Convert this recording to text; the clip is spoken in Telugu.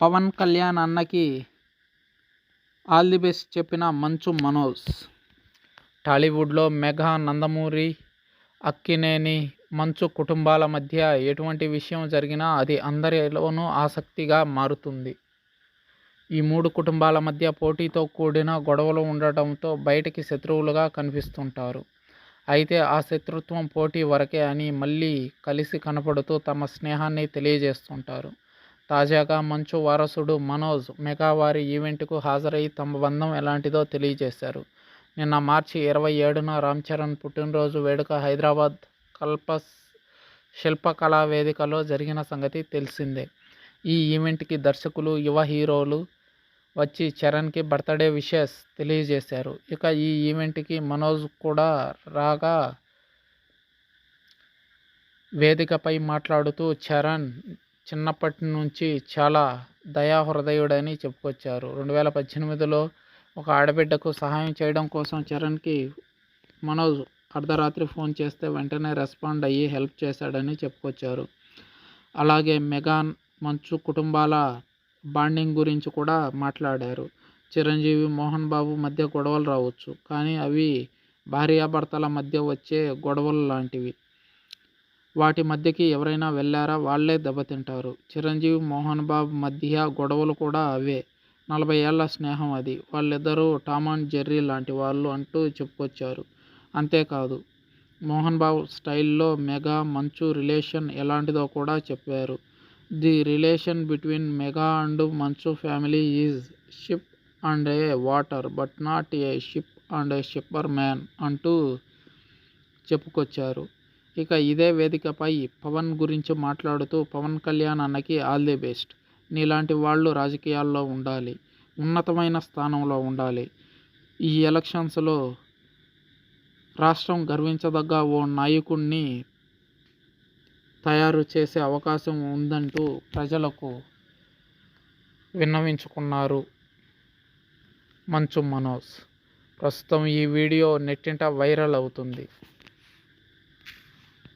పవన్ కళ్యాణ్ అన్నకి ఆల్ ది బెస్ట్ చెప్పిన మంచు మనోజ్. టాలీవుడ్లో మెగా, నందమూరి, అక్కినేని, మంచు కుటుంబాల మధ్య ఎటువంటి విషయం జరిగినా అది అందరిలోనూ ఆసక్తిగా మారుతుంది. ఈ మూడు కుటుంబాల మధ్య పోటీతో కూడిన గొడవలు ఉండటంతో బయటికి శత్రువులుగా కనిపిస్తుంటారు. అయితే ఆ శత్రుత్వం పోటీ వరకే అని మళ్ళీ కలిసి కనపడుతూ తమ స్నేహాన్ని తెలియజేస్తుంటారు. తాజాగా మంచు వారసుడు మనోజ్ మెగా వారి ఈవెంట్కు హాజరై తమ బంధం ఎలాంటిదో తెలియజేశారు. నిన్న మార్చి 27న రామ్ చరణ్ పుట్టినరోజు వేడుక హైదరాబాద్ కల్పస్ శిల్పకళా వేదికలో జరిగిన సంగతి తెలిసిందే. ఈ ఈవెంట్కి దర్శకులు, యువ హీరోలు వచ్చి చరణ్కి బర్త్డే విషెస్ తెలియజేశారు. ఇక ఈ ఈవెంట్కి మనోజ్ కూడా రాగా వేదికపై మాట్లాడుతూ చరణ్ చిన్నప్పటి నుంచి చాలా దయాహృదయుడని చెప్పుకొచ్చారు. 2018లో ఒక ఆడబిడ్డకు సహాయం చేయడం కోసం చరణ్కి మనోజ్ అర్ధరాత్రి ఫోన్ చేస్తే వెంటనే రెస్పాండ్ అయ్యి హెల్ప్ చేశాడని చెప్పుకొచ్చారు. అలాగే మెగా, మంచు కుటుంబాల బాండింగ్ గురించి కూడా మాట్లాడారు. చిరంజీవి, మోహన్ బాబు మధ్య గొడవలు రావచ్చు, కానీ అవి భార్యాభర్తల మధ్య వచ్చే గొడవలు లాంటివి. వాటి మధ్యకి ఎవరైనా వెళ్ళారా వాళ్లే దెబ్బతింటారు. చిరంజీవి, మోహన్ బాబు మధ్య గొడవలు కూడా అవే. 40 ఏళ్ల స్నేహం అది. వాళ్ళిద్దరూ టామ్ అండ్ జెర్రీ లాంటి వాళ్ళు అంటూ చెప్పుకొచ్చారు. అంతేకాదు మోహన్ బాబు స్టైల్లో మెగా, మంచు రిలేషన్ ఎలాంటిదో కూడా చెప్పారు. The relation between mega and Manchu family is ship and a water but not a ship and a shipper man అంటూ చెప్పుకొచ్చారు. ఇక ఇదే వేదికపై పవన్ గురించి మాట్లాడుతూ పవన్ కళ్యాణ్ అన్నకి ఆల్ ది బెస్ట్. నీలాంటి వాళ్ళు రాజకీయాల్లో ఉండాలి, ఉన్నతమైన స్థానంలో ఉండాలి. ఈ ఎలక్షన్స్లో రాష్ట్రం గర్వించదగ్గ ఓ నాయకుడిని తయారు చేసే అవకాశం ఉందంటూ ప్రజలకు విన్నవించుకున్నారు మంచు మనోజ్. ప్రస్తుతం ఈ వీడియో నెట్టింట వైరల్ అవుతుంది.